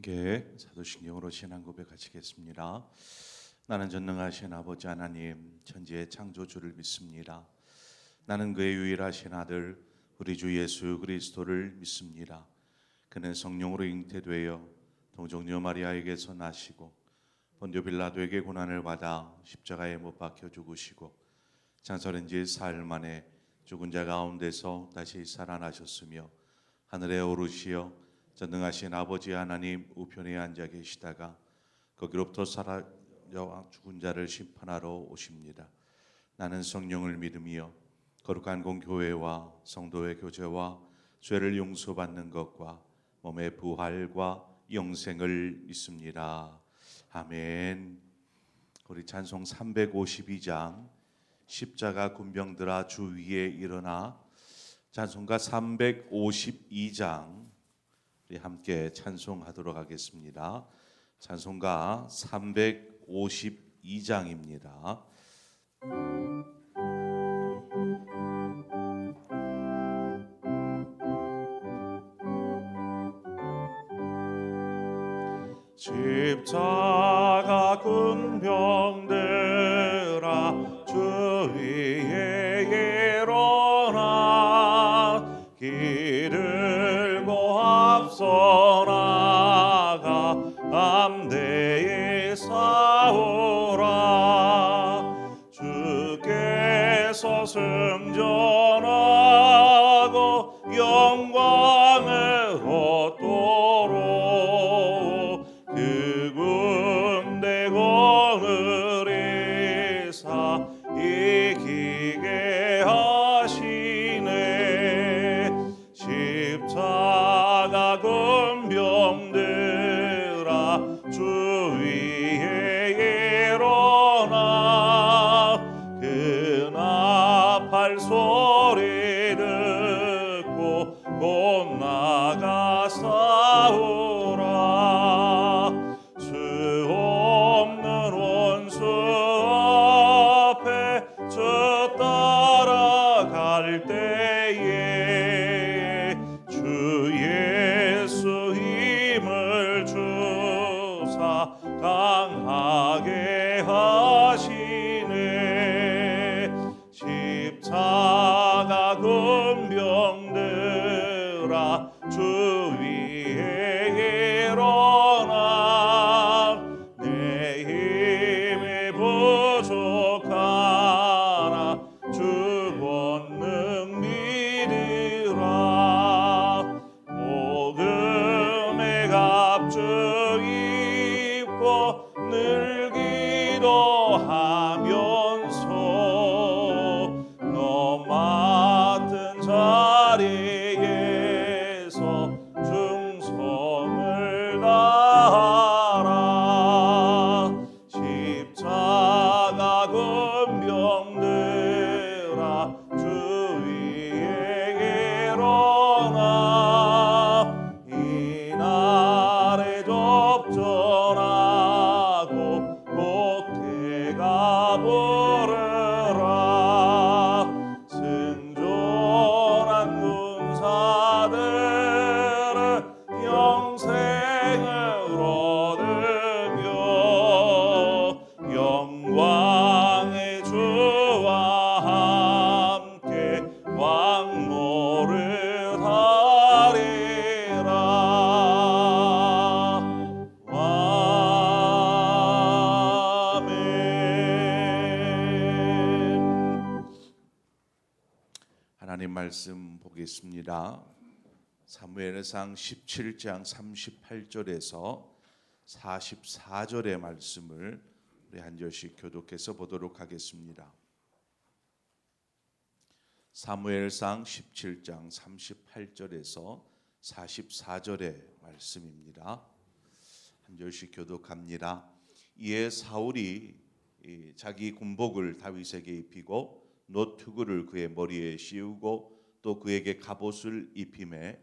함께 사도신경으로 신앙 고백하시겠습니다. 나는 전능하신 아버지 하나님 천지의 창조주를 믿습니다. 나는 그의 유일하신 아들 우리 주 예수 그리스도를 믿습니다. 그는 성령으로 잉태되어 동정녀 마리아에게서 나시고 본디오 빌라도에게 고난을 받아 십자가에 못 박혀 죽으시고 장사된 지 사흘 만에 죽은 자 가운데서 다시 살아나셨으며 하늘에 오르시어 전능하신 아버지 하나님 우편에 앉아 계시다가 거기로부터 살아 죽은 자를 심판하러 오십니다. 나는 성령을 믿으며 거룩한 공교회와 성도의 교제와 죄를 용서받는 것과 몸의 부활과 영생을 믿습니다. 아멘. 우리 찬송 352장 십자가 군병들아 주 위에 일어나, 찬송가 352장 우리 함께 찬송하도록 하겠습니다. 찬송가 352장입니다. 십자가 군병들아 주 위에 일어나 기들고 앞서 나가 담대히 싸우라. 주께서 승전하고 영광을 얻도록 그 군대 거느리사 이기게 하시네. 십자가 군병들아 주 위에 일어나 그 나팔 소리 듣고 곧 나가 싸우라. 수 없는 원수 앞에 저 따라갈 때에 주 예수 힘을 주사 강하게 하시네. 십자가 군병들아 주 위에 일어나 내 힘이 부족하나 주 권능 믿으라. 복음의 갑주 입고 늘 기도하면서 너 맡은 자리에서 충성을 다하라. 십자가 군병들아 주 위에 일어나 이날에 접전하고 복태가 부르라. 승존한 군사들은 영생을 얻으며 영광의 주와 함께 왕노를 하리라. 아멘. 하나님 말씀 보겠습니다. 사무엘상 17장 38절에서 44절의 말씀을 우리 한 절씩 교독해서 보도록 하겠습니다. 사무엘상 17장 38절에서 44절의 말씀입니다. 한 절씩 교독합니다. 이에 사울이 자기 군복을 다윗에게 입히고 노투구를 그의 머리에 씌우고 또 그에게 갑옷을 입히매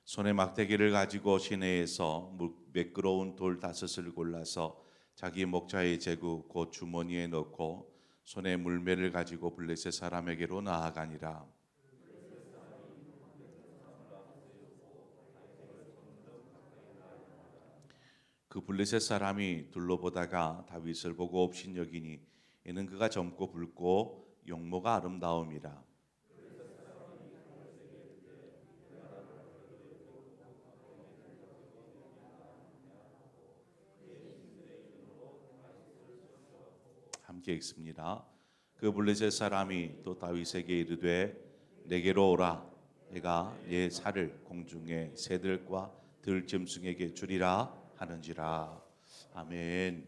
손에 막대기를 가지고 시내에서 매끄러운 돌 5을 골라서 자기 목자의 제구 곧 주머니에 넣고 손에 물매를 가지고 블레셋 사람에게로 나아가니라. 그 블레셋 사람이 둘러보다가 다윗을 보고 업신여기니 이는 그가 젊고 붉고 용모가 아름다움이라. 함께 읽습니다. 그 블레셋 사람이 또 다윗에게 이르되 내게로 오라. 내가 네 살을 공중의 새들과 들짐승에게 주리라 하는지라. 아멘.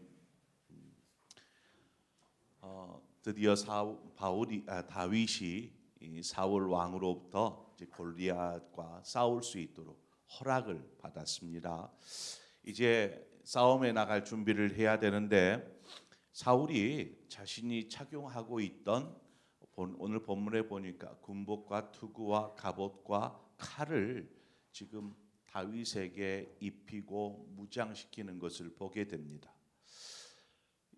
드디어 다윗이 이 사울 왕으로부터 이제 골리앗과 싸울 수 있도록 허락을 받았습니다. 이제 싸움에 나갈 준비를 해야 되는데 사울이 자신이 착용하고 있던 오늘 본문에 보니까 군복과 투구와 갑옷과 칼을 지금 다윗에게 입히고 무장시키는 것을 보게 됩니다.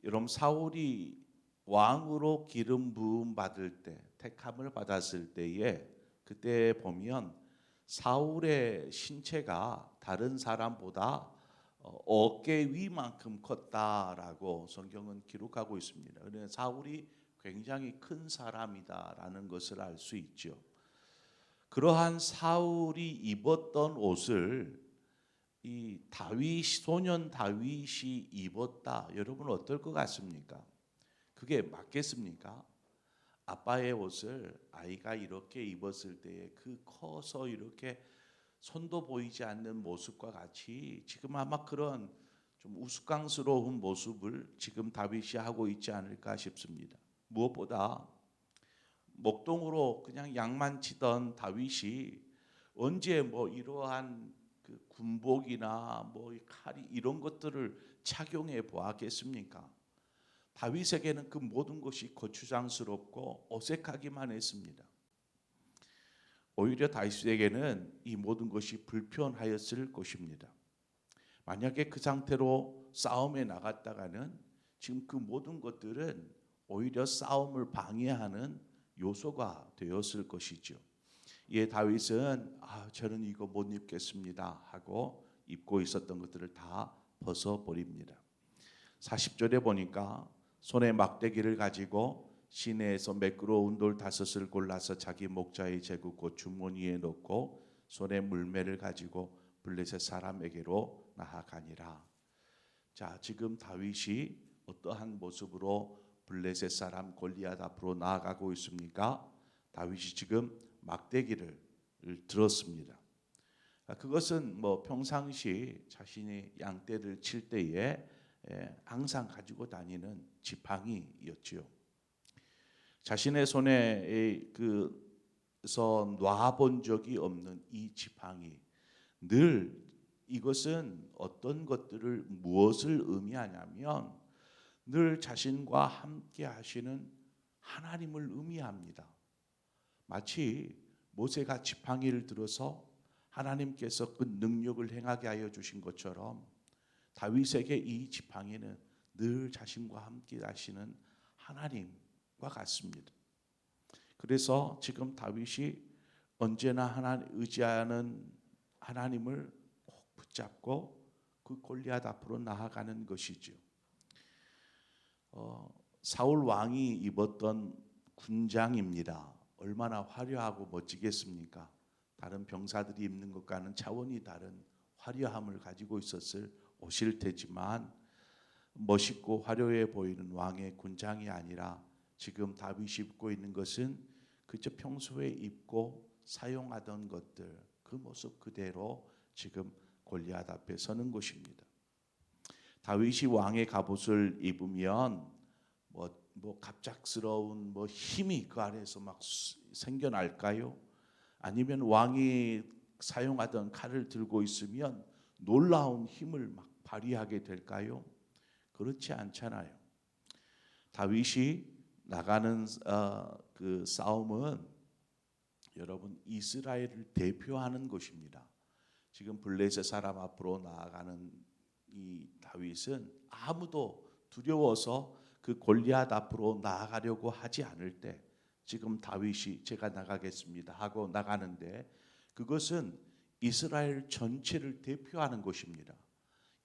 여러분 사울이 왕으로 기름 부음 받을 때 택함을 받았을 때에 그때 보면 사울의 신체가 다른 사람보다 어깨 위만큼 컸다라고 성경은 기록하고 있습니다. 그래서 사울이 굉장히 큰 사람이다라는 것을 알 수 있죠. 그러한 사울이 입었던 옷을 이 소년 다윗이 입었다. 여러분 어떨 것 같습니까? 그게 맞겠습니까? 아빠의 옷을 아이가 이렇게 입었을 때에 그 커서 이렇게 손도 보이지 않는 모습과 같이 지금 아마 그런 좀 우스꽝스러운 모습을 지금 다윗이 하고 있지 않을까 싶습니다. 무엇보다 목동으로 그냥 양만 치던 다윗이 언제 뭐 이러한 그 군복이나 뭐 칼이 이런 것들을 착용해 보았겠습니까? 다윗에게는 그 모든 것이 거추장스럽고 어색하기만 했습니다. 오히려 다윗에게는 이 모든 것이 불편하였을 것입니다. 만약에 그 상태로 싸움에 나갔다가는 지금 그 모든 것들은 오히려 싸움을 방해하는 요소가 되었을 것이죠. 이에 다윗은 저는 이거 못 입겠습니다 하고 입고 있었던 것들을 다 벗어버립니다. 40절에 보니까 손에 막대기를 가지고 시내에서 매끄러운 돌 5을 골라서 자기 목자의 제구 곧 주머니에 넣고 손에 물매를 가지고 블레셋 사람에게로 나아가니라. 자, 지금 다윗이 어떠한 모습으로 블레셋 사람 골리앗 앞으로 나아가고 있습니까? 다윗이 지금 막대기를 들었습니다. 그것은 뭐 평상시 자신이 양떼를 칠 때에 항상 가지고 다니는 지팡이였지요. 자신의 손에 그서 놔본 적이 없는 이 지팡이, 늘 이것은 어떤 것들을 무엇을 의미하냐면 늘 자신과 함께 하시는 하나님을 의미합니다. 마치 모세가 지팡이를 들어서 하나님께서 그 능력을 행하게 하여 주신 것처럼 다윗에게 이 지팡이는 늘 자신과 함께 하시는 하나님과 같습니다. 그래서 지금 다윗이 언제나 의지하는 하나님을 꼭 붙잡고 그 골리앗 앞으로 나아가는 것이죠. 사울 왕이 입었던 군장입니다. 얼마나 화려하고 멋지겠습니까? 다른 병사들이 입는 것과는 차원이 다른 화려함을 가지고 있었을 옷일 테지만 멋있고 화려해 보이는 왕의 군장이 아니라 지금 다윗이 입고 있는 것은 그저 평소에 입고 사용하던 것들, 그 모습 그대로 지금 골리앗 앞에 서는 것입니다. 다윗이 왕의 갑옷을 입으면 뭐 갑작스러운 힘이 그 안에서 막 생겨날까요? 아니면 왕이 사용하던 칼을 들고 있으면 놀라운 힘을 막 발휘하게 될까요? 그렇지 않잖아요. 다윗이 나가는 그 싸움은 여러분 이스라엘을 대표하는 것입니다. 지금 블레셋 사람 앞으로 나아가는 이 다윗은 아무도 두려워서 그 골리앗 앞으로 나아가려고 하지 않을 때 지금 다윗이 제가 나가겠습니다 하고 나가는데 그것은 이스라엘 전체를 대표하는 것입니다.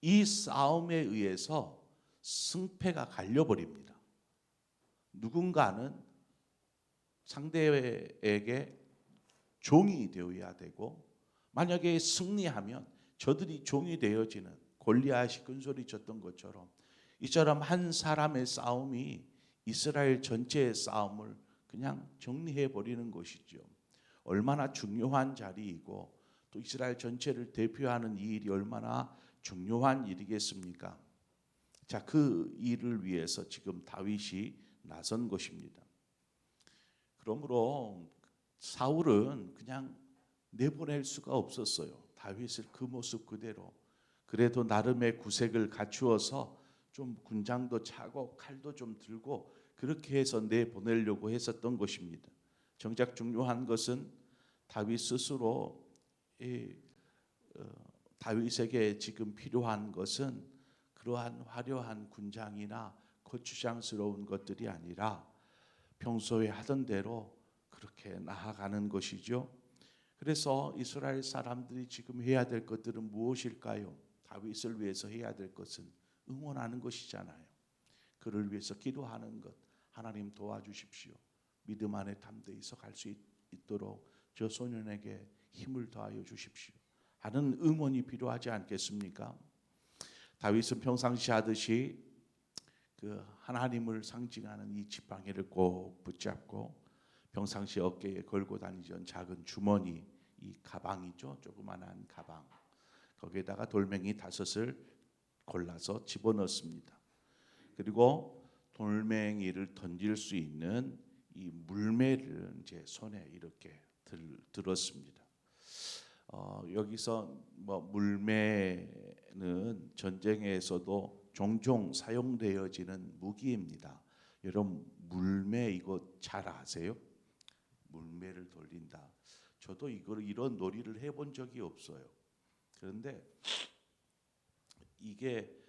이 싸움에 의해서 승패가 갈려버립니다. 누군가는 상대에게 종이 되어야 되고 만약에 승리하면 저들이 종이 되어지는 골리앗이 큰소리 쳤던 것처럼 이처럼 한 사람의 싸움이 이스라엘 전체의 싸움을 그냥 정리해 버리는 것이죠. 얼마나 중요한 자리이고 또 이스라엘 전체를 대표하는 이 일이 얼마나 중요한 일이겠습니까? 자, 그 일을 위해서 지금 다윗이 나선 것입니다. 그러므로 사울은 그냥 내보낼 수가 없었어요. 다윗을 그 모습 그대로. 그래도 나름의 구색을 갖추어서 좀 군장도 차고 칼도 좀 들고 그렇게 해서 내보내려고 했었던 것입니다. 정작 중요한 것은 다윗 스스로 다윗에게 지금 필요한 것은 그러한 화려한 군장이나 거추장스러운 것들이 아니라 평소에 하던 대로 그렇게 나아가는 것이죠. 그래서 이스라엘 사람들이 지금 해야 될 것들은 무엇일까요? 다윗을 위해서 해야 될 것은 응원하는 것이잖아요. 그를 위해서 기도하는 것. 하나님 도와주십시오. 믿음 안에 담대히서 갈 수 있도록 저 소년에게 힘을 더하여 주십시오. 하는 응원이 필요하지 않겠습니까? 다윗은 평상시 하듯이 그 하나님을 상징하는 이 지팡이를 꼭 붙잡고 평상시 어깨에 걸고 다니던 작은 주머니, 이 가방이죠. 조그만한 가방. 거기에다가 돌멩이 5을 골라서 집어넣습니다. 그리고 돌멩이를 던질 수 있는 이 물매를 이제 손에 이렇게 들었습니다. 여기서 뭐 물매는 전쟁에서도 종종 사용되어지는 무기입니다. 여러분 물매 이거 잘 아세요? 물매를 돌린다. 저도 이런 놀이를 해본 적이 없어요. 그런데 이게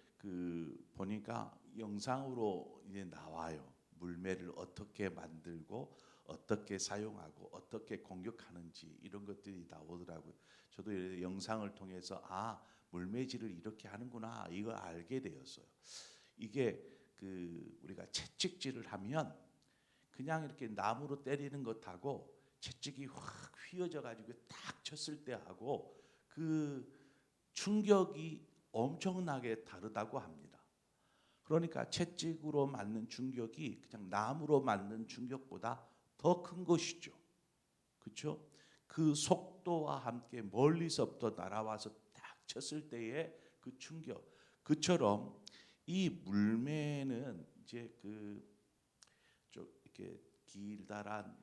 보니까 영상으로 이제 나와요. 물매를 어떻게 만들고 어떻게 사용하고 어떻게 공격하는지 이런 것들이 나오더라고요. 저도 영상을 통해서 물매질을 이렇게 하는구나 이걸 알게 되었어요. 이게 우리가 채찍질을 하면 그냥 이렇게 나무로 때리는 것하고 채찍이 확 휘어져 가지고 딱 쳤을 때 하고 그 충격이 엄청나게 다르다고 합니다. 그러니까 채찍으로 맞는 충격이 그냥 나무로 맞는 충격보다 더 큰 것이죠. 그렇죠? 그 속도와 함께 멀리서부터 날아와서 딱 쳤을 때의 그 충격. 그처럼 이 물매는 이제 좀 이렇게 길다란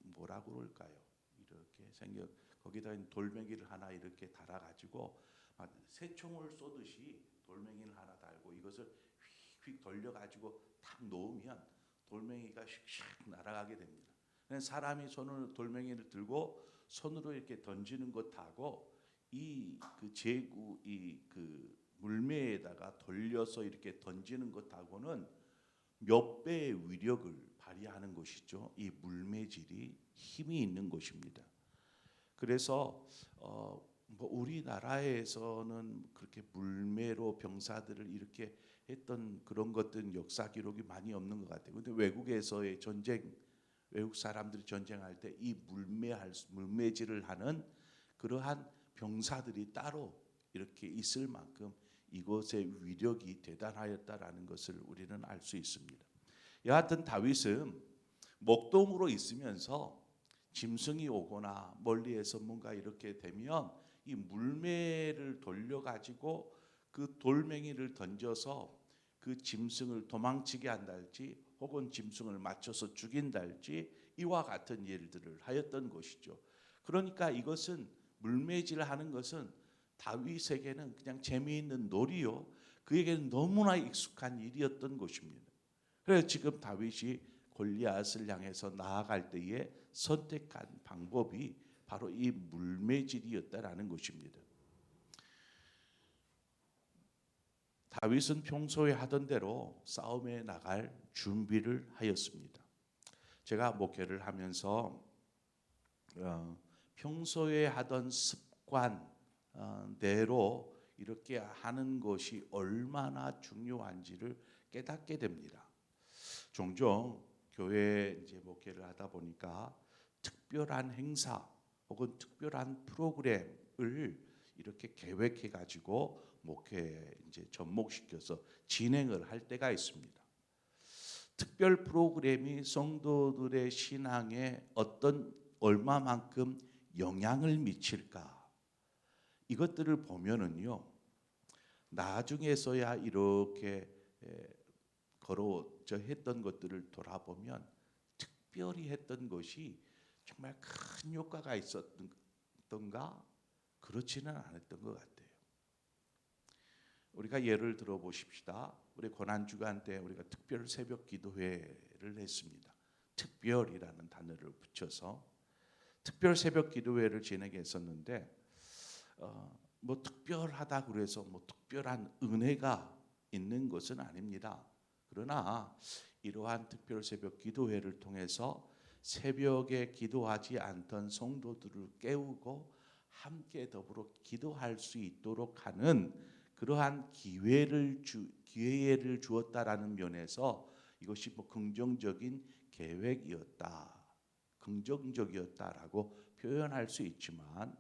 뭐라고 그럴까요? 이렇게 생겨 거기다 돌멩이를 하나 이렇게 달아가지고 새총을 쏘듯이 돌멩이를 하나 달고 이것을 휙휙 돌려가지고 탁 놓으면 돌멩이가 휙휙 날아가게 됩니다. 사람이 손으로 돌멩이를 들고 손으로 이렇게 던지는 것하고 제구 물매에다가 돌려서 이렇게 던지는 것하고는 몇 배의 위력을 발휘하는 것이죠. 이 물매질이 힘이 있는 것입니다. 그래서 뭐 우리나라에서는 그렇게 물매로 병사들을 이렇게 했던 그런 것들은 역사 기록이 많이 없는 것 같아요. 근데 외국에서의 외국 사람들이 전쟁할 때 이 물매질을 하는 그러한 병사들이 따로 이렇게 있을 만큼 이것의 위력이 대단하였다라는 것을 우리는 알 수 있습니다. 여하튼 다윗은 목동으로 있으면서 짐승이 오거나 멀리에서 뭔가 이렇게 되면 이 물매를 돌려가지고 그 돌멩이를 던져서 그 짐승을 도망치게 한달지 혹은 짐승을 맞춰서 죽인달지 이와 같은 일들을 하였던 것이죠. 그러니까 이것은 물매질을 하는 것은 다윗에게는 그냥 재미있는 놀이요. 그에게는 너무나 익숙한 일이었던 것입니다. 그래서 지금 다윗이 골리앗을 향해서 나아갈 때에 선택한 방법이 바로 이 물매질이었다라는 것입니다. 다윗은 평소에 하던 대로 싸움에 나갈 준비를 하였습니다. 제가 목회를 하면서 평소에 하던 습관대로 이렇게 하는 것이 얼마나 중요한지를 깨닫게 됩니다. 종종 교회 이제 목회를 하다 보니까 특별한 행사 혹은 특별한 프로그램을 이렇게 계획해 가지고 목회에 이제 접목시켜서 진행을 할 때가 있습니다. 특별 프로그램이 성도들의 신앙에 얼마만큼 영향을 미칠까? 이것들을 보면은요, 나중에서야 이렇게 걸어져 했던 것들을 돌아보면 특별히 했던 것이 정말 큰 효과가 있었던가? 그렇지는 않았던 것 같아요. 우리가 예를 들어 보십시다. 우리 고난주간 때 우리가 특별 새벽 기도회를 했습니다. 특별이라는 단어를 붙여서 특별 새벽 기도회를 진행했었는데 뭐 특별하다 그래서 뭐 특별한 은혜가 있는 것은 아닙니다. 그러나 이러한 특별 새벽 기도회를 통해서 새벽에 기도하지 않던 성도들을 깨우고 함께 더불어 기도할 수 있도록 하는 그러한 기회를 주었다라는 면에서 이것이 뭐 긍정적인 계획이었다, 긍정적이었다라고 표현할 수 있지만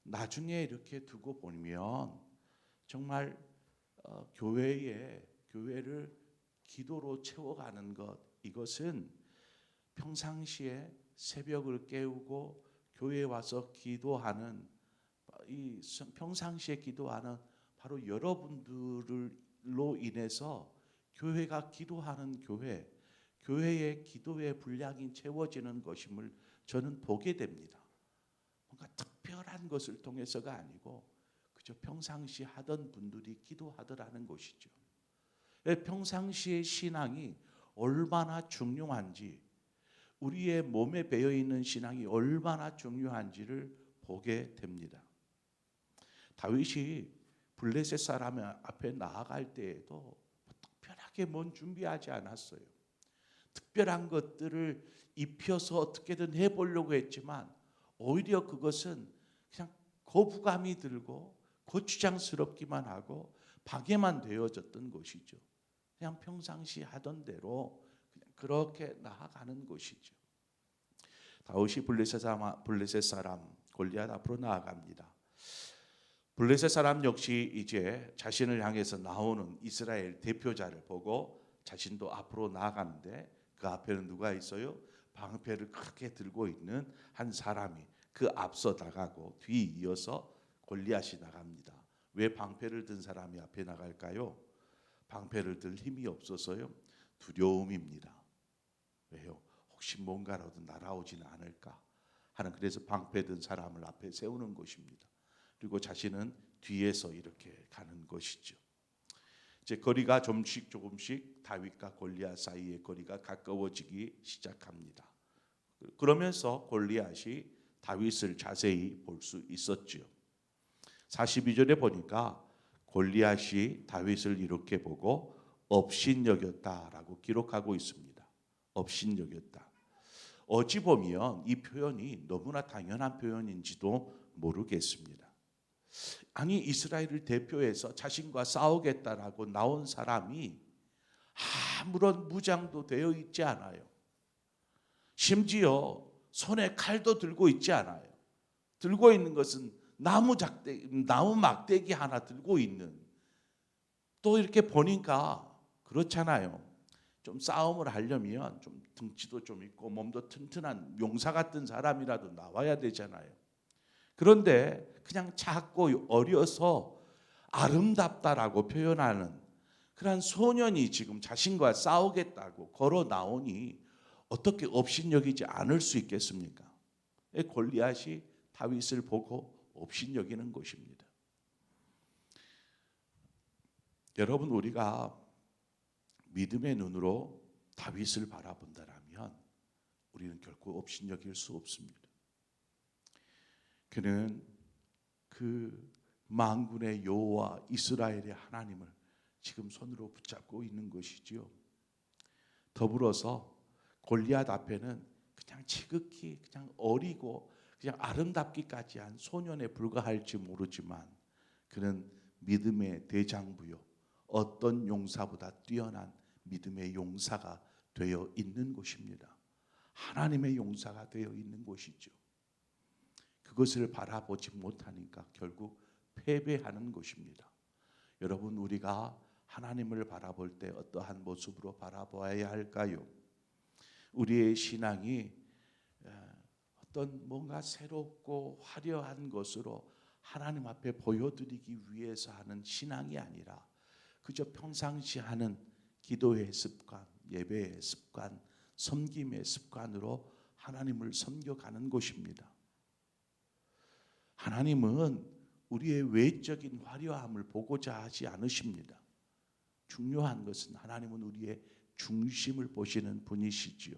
나중에 이렇게 두고 보면 정말 교회를 기도로 채워가는 것, 이것은 평상시에 새벽을 깨우고 교회에 와서 기도하는 이 평상시에 기도하는 바로 여러분들로 인해서 교회가 기도하는 교회의 기도의 분량이 채워지는 것임을 저는 보게 됩니다. 뭔가 특별한 것을 통해서가 아니고 그저 평상시 하던 분들이 기도하더라는 것이죠. 평상시의 신앙이 얼마나 중요한지, 우리의 몸에 배어 있는 신앙이 얼마나 중요한지를 보게 됩니다. 다윗이 블레셋 사람 앞에 나아갈 때에도 특별하게 뭔 준비하지 않았어요. 특별한 것들을 입혀서 어떻게든 해보려고 했지만 오히려 그것은 그냥 거부감이 들고 거추장스럽기만 하고 방해만 되어졌던 것이죠. 그냥 평상시 하던 대로 그냥 그렇게 나아가는 것이죠. 다윗이 블레셋 사람 골리앗 앞으로 나아갑니다. 블레셋 사람 역시 이제 자신을 향해서 나오는 이스라엘 대표자를 보고 자신도 앞으로 나아가는데 그 앞에는 누가 있어요? 방패를 크게 들고 있는 한 사람이 그 앞서 나가고 뒤 이어서 골리앗이 나갑니다. 왜 방패를 든 사람이 앞에 나갈까요? 방패를 들 힘이 없어서요. 두려움입니다. 왜요? 혹시 뭔가라도 날아오지는 않을까 하는, 그래서 방패 든 사람을 앞에 세우는 것입니다. 그리고 자신은 뒤에서 이렇게 가는 것이죠. 이제 거리가 조금씩 다윗과 골리앗 사이의 거리가 가까워지기 시작합니다. 그러면서 골리앗이 다윗을 자세히 볼 수 있었죠. 42절에 보니까 골리앗이 다윗을 이렇게 보고 업신여겼다라고 기록하고 있습니다. 업신여겼다. 어찌 보면 이 표현이 너무나 당연한 표현인지도 모르겠습니다. 아니, 이스라엘을 대표해서 자신과 싸우겠다라고 나온 사람이 아무런 무장도 되어 있지 않아요. 심지어 손에 칼도 들고 있지 않아요. 들고 있는 것은 나무 막대기 하나 들고 있는, 또 이렇게 보니까 그렇잖아요. 좀 싸움을 하려면 좀 등치도 좀 있고 몸도 튼튼한 용사 같은 사람이라도 나와야 되잖아요. 그런데 그냥 작고 어려서 아름답다라고 표현하는 그런 소년이 지금 자신과 싸우겠다고 걸어 나오니 어떻게 업신여기지 않을 수 있겠습니까? 골리앗이 다윗을 보고 업신여기는 것입니다. 여러분, 우리가 믿음의 눈으로 다윗을 바라본다면 우리는 결코 업신여길 수 없습니다. 그는 그 만군의 여호와 이스라엘의 하나님을 지금 손으로 붙잡고 있는 것이지요. 더불어서 골리앗 앞에는 그냥 지극히 그냥 어리고 그냥 아름답기까지 한 소년에 불과할지 모르지만 그는 믿음의 대장부요, 어떤 용사보다 뛰어난 믿음의 용사가 되어 있는 것입니다. 하나님의 용사가 되어 있는 것이죠. 그것을 바라보지 못하니까 결국 패배하는 것입니다. 여러분, 우리가 하나님을 바라볼 때 어떠한 모습으로 바라보아야 할까요? 우리의 신앙이 어떤 뭔가 새롭고 화려한 것으로 하나님 앞에 보여드리기 위해서 하는 신앙이 아니라 그저 평상시 하는 기도의 습관, 예배의 습관, 섬김의 습관으로 하나님을 섬겨가는 것입니다. 하나님은 우리의 외적인 화려함을 보고자 하지 않으십니다. 중요한 것은 하나님은 우리의 중심을 보시는 분이시지요.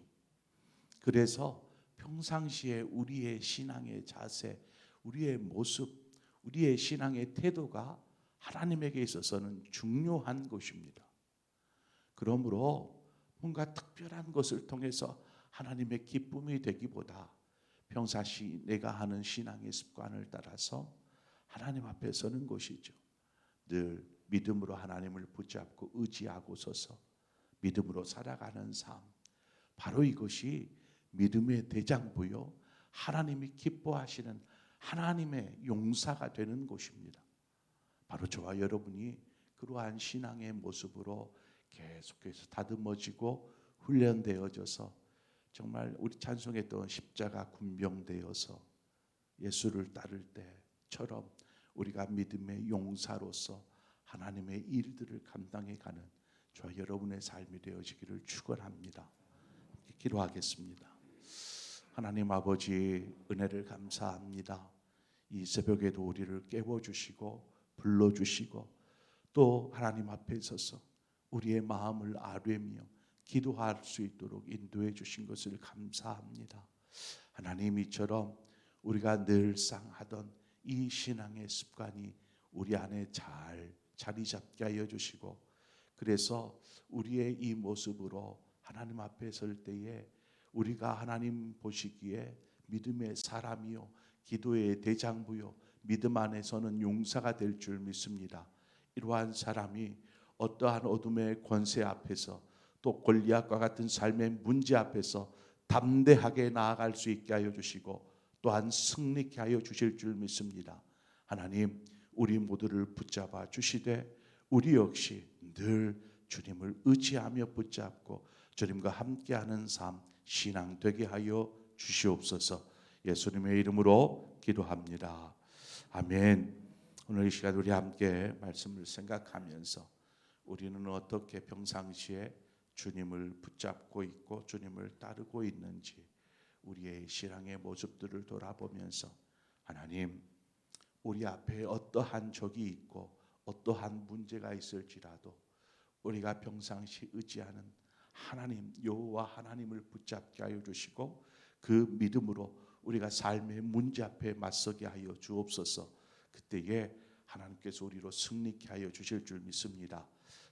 그래서 평상시에 우리의 신앙의 자세, 우리의 모습, 우리의 신앙의 태도가 하나님에게 있어서는 중요한 것입니다. 그러므로 뭔가 특별한 것을 통해서 하나님의 기쁨이 되기보다 평상시 내가 하는 신앙의 습관을 따라서 하나님 앞에 서는 것이죠. 늘 믿음으로 하나님을 붙잡고 의지하고 서서 믿음으로 살아가는 삶, 바로 이것이 믿음의 대장부요, 하나님이 기뻐하시는 하나님의 용사가 되는 것입니다. 바로 저와 여러분이 그러한 신앙의 모습으로 계속해서 다듬어지고 훈련되어져서 정말 우리 찬송했던 십자가 군병되어서 예수를 따를 때처럼 우리가 믿음의 용사로서 하나님의 일들을 감당해가는 저와 여러분의 삶이 되어지기를 축원합니다. 기도하겠습니다. 하나님 아버지, 은혜를 감사합니다. 이 새벽에도 우리를 깨워주시고 불러주시고 또 하나님 앞에 서서 우리의 마음을 아뢰며 기도할 수 있도록 인도해 주신 것을 감사합니다. 하나님, 이처럼 우리가 늘상 하던 이 신앙의 습관이 우리 안에 잘 자리 잡게 하여 주시고, 그래서 우리의 이 모습으로 하나님 앞에 설 때에 우리가 하나님 보시기에 믿음의 사람이요, 기도의 대장부요, 믿음 안에서는 용사가 될 줄 믿습니다. 이러한 사람이 어떠한 어둠의 권세 앞에서 또 골리앗과 같은 삶의 문제 앞에서 담대하게 나아갈 수 있게 하여 주시고 또한 승리케 하여 주실 줄 믿습니다. 하나님, 우리 모두를 붙잡아 주시되 우리 역시 늘 주님을 의지하며 붙잡고 주님과 함께하는 삶, 신앙 되게 하여 주시옵소서. 예수님의 이름으로 기도합니다. 아멘. 오늘 이 시간 우리 함께 말씀을 생각하면서 우리는 어떻게 평상시에 주님을 붙잡고 있고 주님을 따르고 있는지 우리의 신앙의 모습들을 돌아보면서, 하나님, 우리 앞에 어떠한 적이 있고 어떠한 문제가 있을지라도 우리가 평상시 의지하는 하나님, 여호와 하나님을 붙잡게 하여 주시고 그 믿음으로 우리가 삶의 문제 앞에 맞서게 하여 주옵소서. 그때에 하나님께서 우리로 승리케 하여 주실 줄 믿습니다.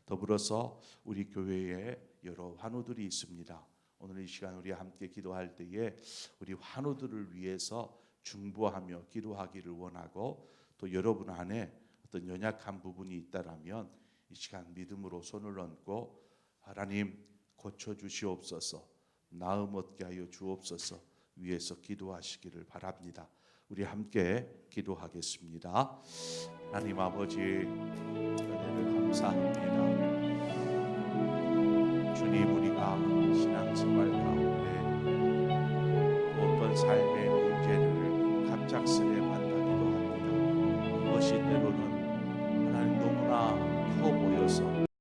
더불어서 우리 교회에 여러 환우들이 있습니다. 오늘 이 시간 우리 함께 기도할 때에 우리 환우들을 위해서 중보하며 기도하기를 원하고, 또 여러분 안에 어떤 연약한 부분이 있다라면 이 시간 믿음으로 손을 얹고 하나님 고쳐주시옵소서, 나음 얻게 하여 주옵소서 위해서 기도하시기를 바랍니다. 우리 함께 기도하겠습니다. 하나님 아버지, 은혜를 감사합니다. 주님,